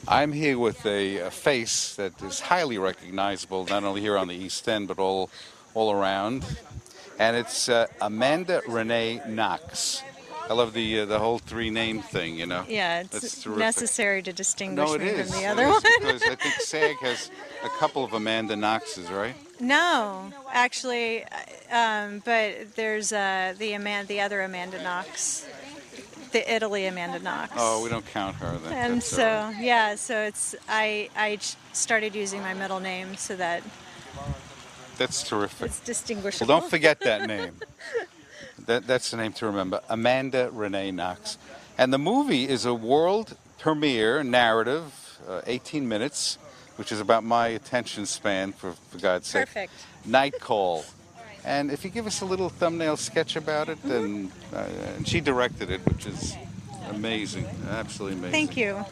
I'm here with a face that is highly recognizable, not only here on the East End, but all around. And it's Amanda Renee Knox. I love the whole three-name thing, you know. Yeah, it's That's terrific. necessary to distinguish No, it me from is. the It other is one. because I think SAG has a couple of Amanda Knoxes, right? No, actually, but there's the other Amanda Knox, the Italy Amanda Oh, we Knox. don't count her then. And That's all right. so, yeah, so I started using my middle name so that That's terrific. it's Well, distinguishable. don't forget that name. That's the name to remember. Amanda Renee Knox. And the movie is a world premiere narrative, 18 minutes, which is about my attention span, for God's sake. Perfect. Night Call. And if you give us a little thumbnail sketch about it, then and she directed it, which is amazing, absolutely amazing. Thank you.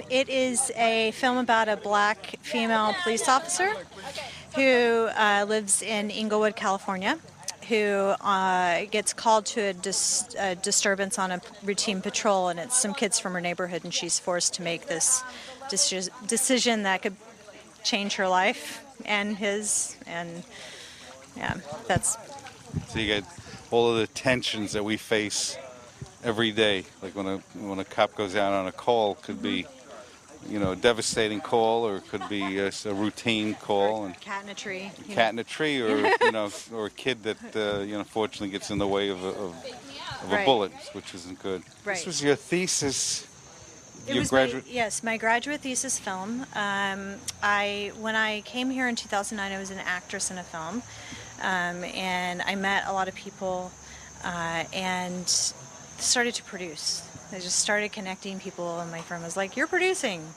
It is a film about a black female police officer who lives in Inglewood, California, who gets called to a disturbance on a routine patrol, and it's some kids from her neighborhood, and she's forced to make this decision that could change her life and his, and yeah, that's So you get all of the tensions that we face every day, like when a cop goes out on a call, could be, you know, a devastating call, or it could be a routine call, and cat in a tree. cat in a tree, or you know, or a kid that you know, fortunately gets in the way of a Right. bullet, which isn't good. Right. This was your thesis. It Your was graduate. yes, my graduate thesis film. When I came here in 2009, I was an actress in a film, and I met a lot of people and started to produce. I just started connecting people, and my friend was like, "You're producing."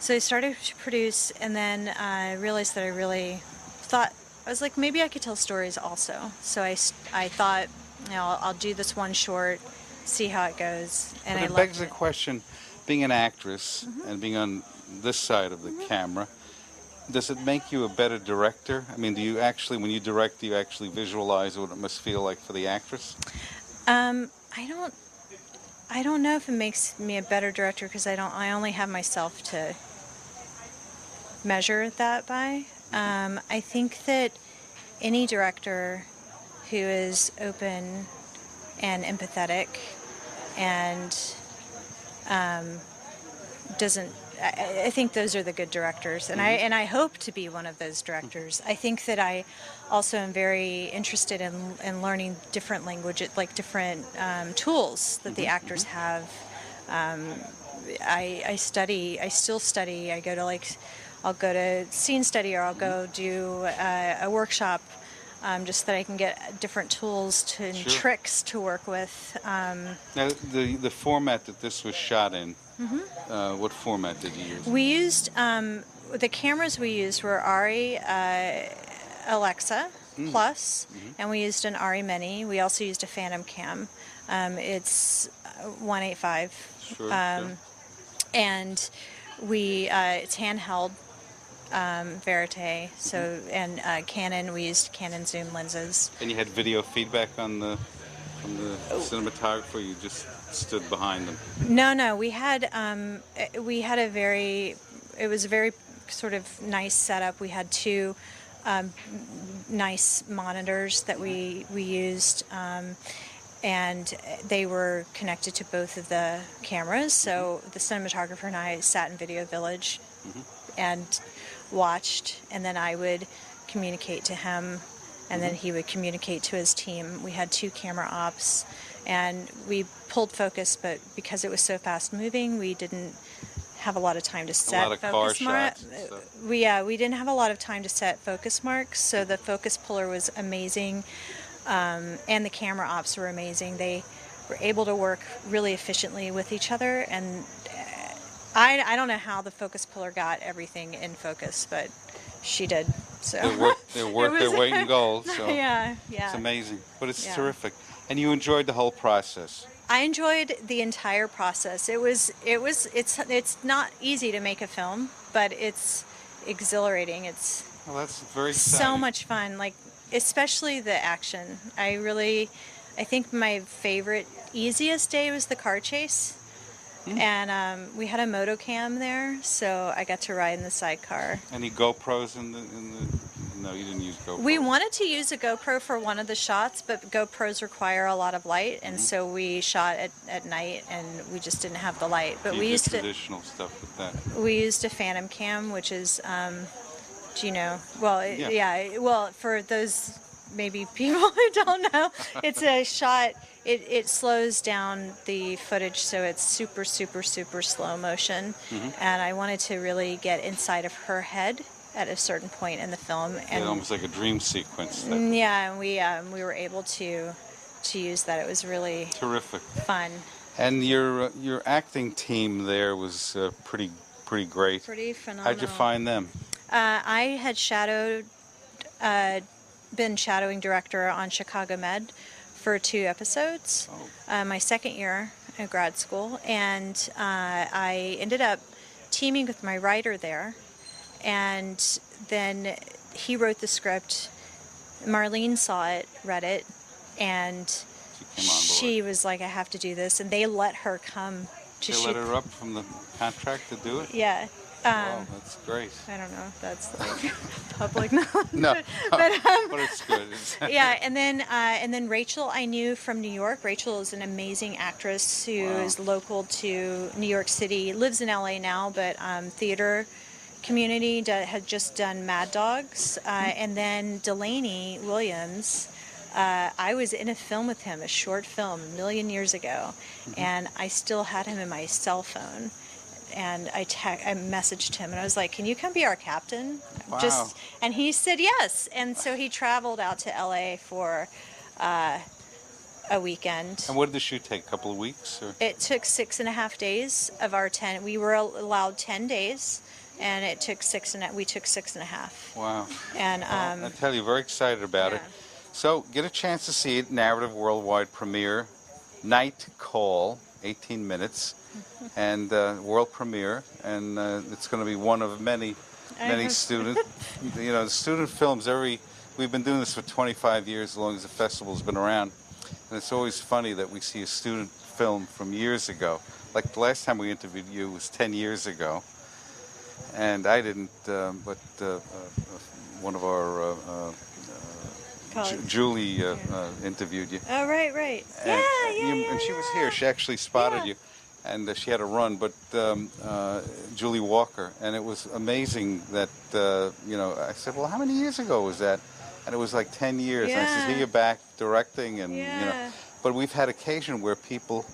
So I started to produce, and then I realized that I really thought, I was like, maybe I could tell stories also. So I thought, you know, I'll do this one short, see how it goes, and But I it loved begs the it. question: being an actress and being on this side of the camera, does it make you a better director? I mean, do you actually, when you direct, do you actually visualize what it must feel like for the actress? Um, I don't. I don't know if it makes me a better director because I only have myself to measure that by. I think that any director who is open and empathetic and doesn't. I think those are the good directors, and I hope to be one of those directors. I think that I also am very interested in learning different languages, like different tools that the actors have. I study. I still study. I go to I'll go to scene study, or I'll go do a workshop, just that I can get different tools and Sure. tricks to work with. Now, the format that this was shot in, what format did you use? We used the cameras we used were Ari Alexa Plus, and we used an Ari Mini. We also used a Phantom Cam. It's 185, Sure, sure. and we it's handheld Verite. So and Canon. We used Canon zoom lenses. And you had video feedback on from the cinematographer. You just stood behind them. No, we had a very, it was a very sort of nice setup. We had two nice monitors that we used, and they were connected to both of the cameras. So the cinematographer and I sat in Video Village and watched, and then I would communicate to him, and then he would communicate to his team. We had two camera ops, and we pulled focus, but because it was so fast moving, we didn't have a lot of time to set lot of car focus marks. shots and stuff. We didn't have a lot of time to set focus marks, so the focus puller was amazing, and the camera ops were amazing. They were able to work really efficiently with each other, and I don't know how the focus puller got everything in focus, but she did. So They worked their weight in gold. So yeah. it's amazing, but it's Yeah. terrific. And you enjoyed the whole process. I enjoyed the entire process. It's not easy to make a film, but it's exhilarating. It's Well, that's very so exciting. much fun, like especially the action. I think my favorite, easiest day was the car chase. And we had a moto cam there, so I got to ride in the sidecar. Any GoPros in the? No, you didn't use GoPros. We wanted to use a GoPro for one of the shots, but GoPros require a lot of light, and so we shot at night, and we just didn't have the light. But we used traditional stuff with that. We used a Phantom Cam, which is, do you know? Well, yeah. Well, for those maybe people who don't know, it's a shot. It slows down the footage, so it's super, super, super slow motion. And I wanted to really get inside of her head at a certain point in the film, and almost like a dream sequence. Yeah, and we were able to use that. It was really terrific, fun. And your acting team there was pretty great. Pretty phenomenal. How'd you find them? I had been shadowing director on Chicago Med for 2 episodes. My second year at grad school, and I ended up teaming with my writer there. And then he wrote the script. Marlene saw it, read it, and she was like, I have to do this. And they let her come to shoot. They let her up from the contract to do it? Yeah. Wow, that's great. I don't know if that's like public knowledge. No, but it's good. Yeah, and then Rachel I knew from New York. Rachel is an amazing actress who is local to New York City, lives in LA now, but theater community, had just done Mad Dogs. And then Delaney Williams, I was in a film with him, a short film, a million years ago, and I still had him in my cell phone. And I messaged him, and I was like, "Can you come be our captain?" Wow. And he said yes. And so he traveled out to LA for a weekend. And what did the shoot take? A couple of weeks? Or? It took 6.5 days of our 10. We were allowed 10 days, and it took we took 6.5. Wow. And I tell you, very excited about it. So get a chance to see it. Narrative worldwide premiere, Night Call, 18 minutes. And world premiere, and it's going to be one of many student, student films. We've been doing this for 25 years, as long as the festival's been around, and it's always funny that we see a student film from years ago. Like the last time we interviewed you was 10 years ago, and I didn't, but one of our Julie interviewed you. Oh, right. And, and she was here. She actually spotted you. And she had a run, but Julie Walker, and it was amazing that, I said, well, how many years ago was that? And it was like 10 years. And I said, here you're back directing, and, but we've had occasion where people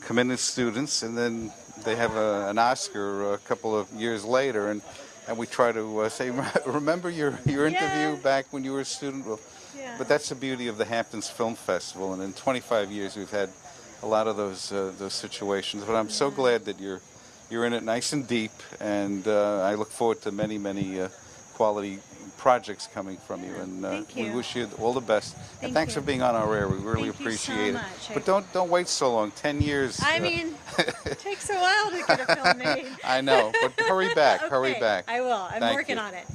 come in as students, and then they have an Oscar a couple of years later, and we try to say, remember your interview back when you were a student? Well, but that's the beauty of the Hamptons Film Festival, and in 25 years we've had a lot of those situations, but I'm so glad that you're in it nice and deep, and I look forward to many quality projects coming from you. And we wish you all the best. And thanks for being on our air. We really appreciate it. But don't wait so long. 10 years. I mean, it takes a while to get a film made. I know, but hurry back. Okay, Hurry back. I will. I'm Thank working you. on it.